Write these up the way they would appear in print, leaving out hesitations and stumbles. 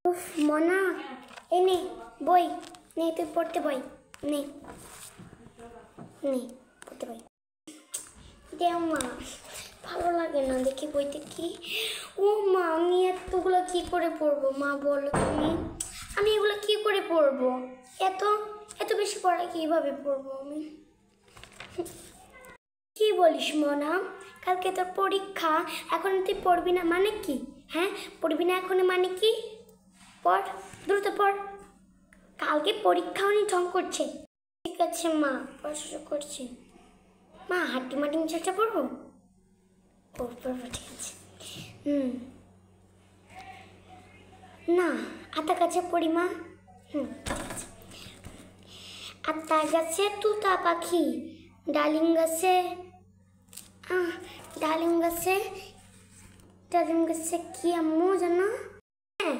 উফ মনা, এই নে বই, নে তুই পড়তে বই, নে নে পড়তে বই দেও মা। ভালো লাগে না দেখি বইতে কি। ও মা, আমি এতগুলো কি করে পড়বো মা বলো তুমি? আমি এগুলো কি করে পড়বো? এত এত বেশি পড়া কিভাবে পড়বো আমি? কি বলিস মনা? কালকে তোর পরীক্ষা, এখন তুই পড়বি না মানে কি? হ্যাঁ, পড়বি না এখন মানে কি? পড়, দ্রুত পড়, কালকে পরীক্ষা উনি ঢং করছে। ঠিক আছে মা, পড়াশোনা করছি। মা হাড্ডি মাটি মিশাটা পড়বো? পড়বো, ঠিক আছে। না, আতা গাছে পড়ি মা। ঠিক আছে। আতা গাছে তুতা পাখি, ডালিম গাছে ডালিম গাছে কি আম্মু জানো? হ্যাঁ,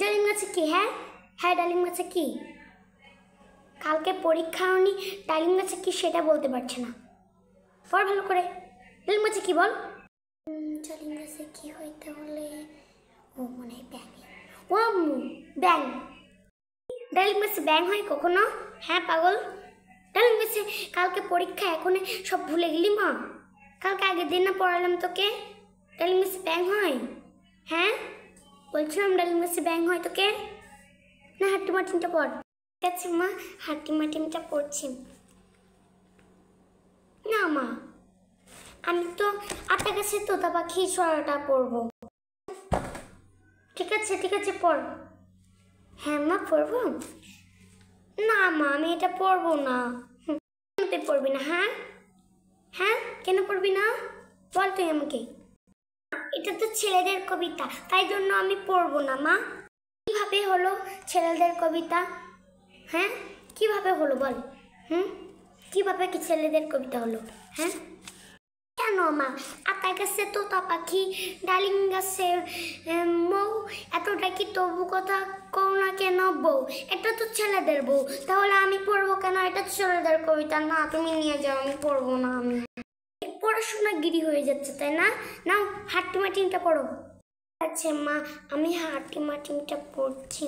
ডালিম গাছে কি? হ্যাঁ হ্যাঁ, ডালিম গাছে কি? কালকে পরীক্ষা উনি ডালিম গাছে কি সেটা বলতে পারছে না। পড় ভালো করে, ডালিম গাছে কি বল? ডালিম গাছে কি হয় তাহলে? ও মনে হয় ব্যাং। ও আম্মু, ব্যাং? ডালিম গাছে ব্যাং হয় কখনো? হ্যাঁ পাগল, ডালিম গাছে কালকে পরীক্ষা, এখন সব ভুলে গেলি মা? কালকে আগের দিন না পড়ালাম তোকে ডালিম গাছে ব্যাং হয়? হ্যাঁ বলছিলাম ডালিম গাছে ব্যাং হয় তোকে না? হাট্টি মাটিমটা পড়। ঠিক আছে মা, হাট্টি মাটিমটা পড়ছি। না মা, আমি তো আতা গাছে তোতা পাখি ছড়াটা পড়বো। ঠিক আছে ঠিক আছে, পড়। হ্যাঁ মা পড়বো। না মা, আমি এটা পড়বো না। তুই পড়বি না? হ্যাঁ হ্যাঁ, কেন পড়বি না বল তুই আমাকে। এটা তো ছেলেদের কবিতা, তাই জন্য আমি পড়বো না মা। কিভাবে হলো ছেলেদের কবিতা? হ্যাঁ কিভাবে হলো বল? কিভাবে কি ছেলেদের কবিতা হলো? হ্যাঁ কেন মা? আতা গাছে তোতা পাখি, ডালিম গাছে মৌ, এতটা কি তবু কথা কও না কেন বউ? এটা তো ছেলেদের বউ, তাহলে আমি পড়বো কেন? এটা তো ছেলেদের কবিতা না, তুমি নিয়ে যাও, আমি পড়বো না। আমি পড়াশোনা গিরি হয়ে যাচ্ছে তাই না? নাও হাট্টি মাটিমটা পড়ো। আচ্ছা মা, আমি হাট্টি মাটিমটা পড়ছি।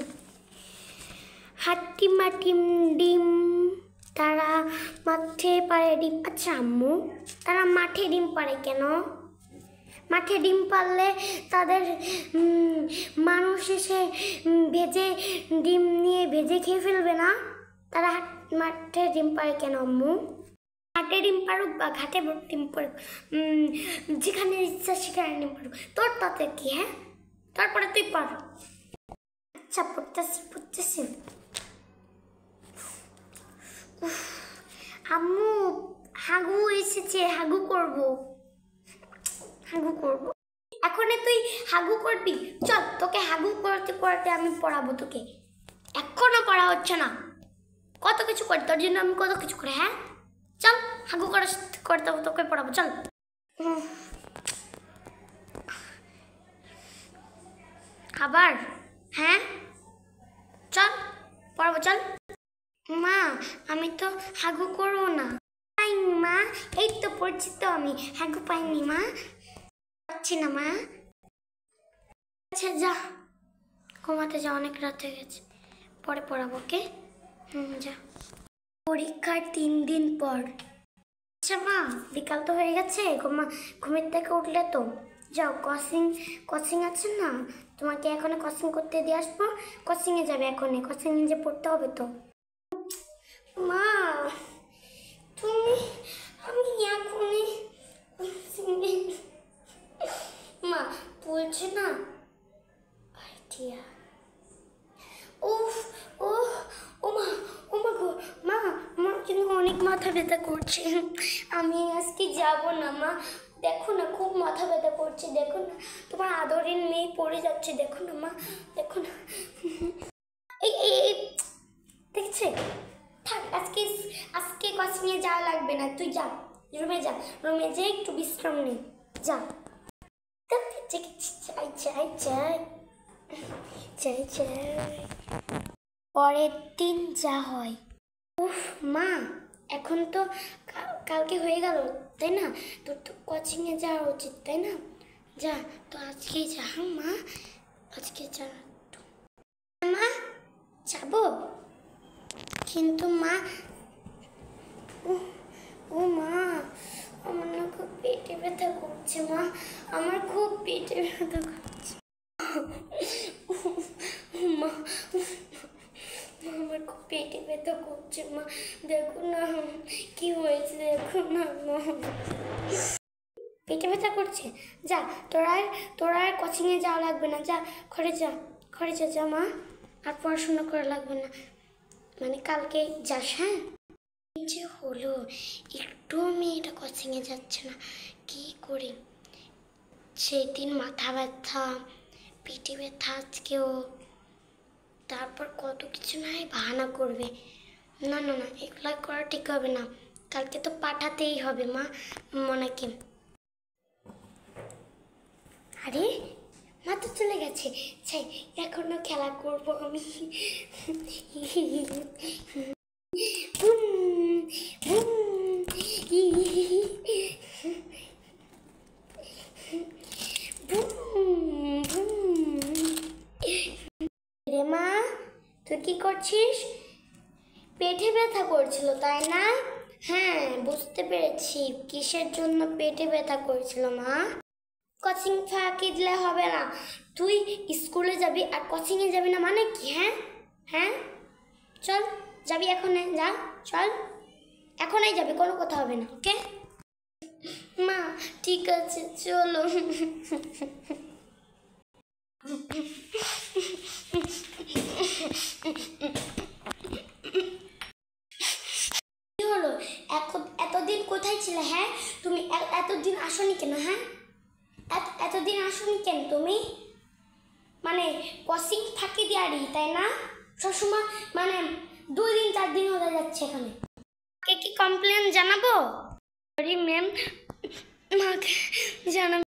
হাট্টি মাটিম ডিম, তারা মাঠে পারে ডিম। আচ্ছা আম্মু, তারা মাঠে ডিম পারে কেন? মাঠে ডিম পারলে তাদের মানুষ এসে ভেজে ডিম নিয়ে ভেজে খেয়ে ফেলবে না? তারা মাঠে ডিম পারে কেন আম্মু? ঘাটে ডিম পারুক বা ঘাটে ডিম পারুক, যেখানে ইচ্ছা সেখানে ডিম পারুক, তোর তাতে কি? হ্যাঁ, তারপরে তুই পার। আচ্ছা পড়তেছি। আম্মু হাগু এসেছে, হাগু করব। এখন তুই হাগু করবি? চল, তোকে হাগু করতে করতে আমি পড়াবো তোকে। এখনো পড়া হচ্ছে না, কত কিছু করি তোর জন্য, আমি কত কিছু করি। হ্যাঁ চল, হাগু করতে তোকে পড়াবো, চল। আবার? হ্যাঁ চল পড়াবো, চল। মা আমি তো হাগু করবো না। পাইনি মা, এই তো পড়ছি তো, আমি হাগু পাইনি মা, পাচ্ছি না মা। আচ্ছা যা ঘুমাতে যা, অনেক রাত হয়ে গেছে, পরে পড়াবো ওকে। যা। পরীক্ষার 3 দিন পর। আচ্ছা মা, বিকাল তো হয়ে গেছে, ঘুমের থেকে উঠলে তো যাও, কোচিং আছে না, তোমাকে এখন কোচিং করতে দিয়ে আসবো। কোচিংয়ে যাবে এখন, কোচিংয়ে যে পড়তে হবে তো। মা আমি এখনই মা বলছে না আইডিয়া। উফ ও মা গো মা, আমার কিন্তু অনেক মাথা ব্যথা করছে, আমি আজকে যাব না মা। দেখো না খুব মাথা ব্যথা করছে, দেখো না তোমার আদরের মেয়ে পড়ে যাচ্ছে, দেখো না মা, দেখো না। এই দেখছে, থাক আজকে কোচিংয়ে যাওয়া লাগবে না, তুই যা রুমে যা, রুমে যে একটু বিশ্রাম নে, যা। পরের দিন যা হয়। উফ মা, এখন তো কালকে হয়ে গেল তাই না? তোর তো কোচিংয়ে যাওয়া উচিত তাই না? যা তো, আজকে যা মা, আজকে যা। কিন্তু মা, ও মা, আমার না খুব পেটে ব্যথা করছে মা, আমার খুব পেটে ব্যথা করছে মা, আমার খুব পেটে ব্যথা করছে মা, দেখো না কি হয়েছে, দেখো না মা, পেটে ব্যথা করছে। যা, তোরা আর কোচিংয়ে যাওয়া লাগবে না, যা ঘরে যা, ঘরে যা, যা মা, আর পড়াশোনা করা লাগবে না, মানে কালকে যাস। হ্যাঁ, যে হলো একটু মেয়েটা কোচিংয়ে যাচ্ছে না, কি করি। সেই দিন মাথা ব্যথা, পেটে ব্যথা, আজকেও, তারপর কত কিছু নাই বাহানা করবে। না না না, এগুলা করা ঠিক হবে না, কালকে তো পাঠাতেই হবে মা মনাকে। আরে মা তো চলে গেছে, চাই এখনো খেলা করবো আমি। রে মা, তুই কি করছিস? পেটে ব্যথা করছিল তাই না? হ্যাঁ, বুঝতে পেরেছি কিসের জন্য পেটে ব্যথা করছিল মা। কোচিং ফাঁকি দিলে হবে না, তুই স্কুলে যাবি আর কোচিংয়ে যাবি না মানে কি? হ্যাঁ হ্যাঁ, চল যাবি এখন, যা চল, এখনই যাবি, কোনো কথা হবে না, ওকে মা? ঠিক আছে চলো। কি হলো, এতদিন কোথায় ছিলে? হ্যাঁ, তুমি এতদিন আসনি কেন? হ্যাঁ, এতদিন আসনি কেন তুমি? মানে কোচিং ফাঁকি দিয়ারি তাই না? সবসময় মানে 2 দিন 4 দিন হয়ে যাচ্ছে এখানে। কি কমপ্লেন জানাবো? সরি ম্যাম, মাকে জানাবো।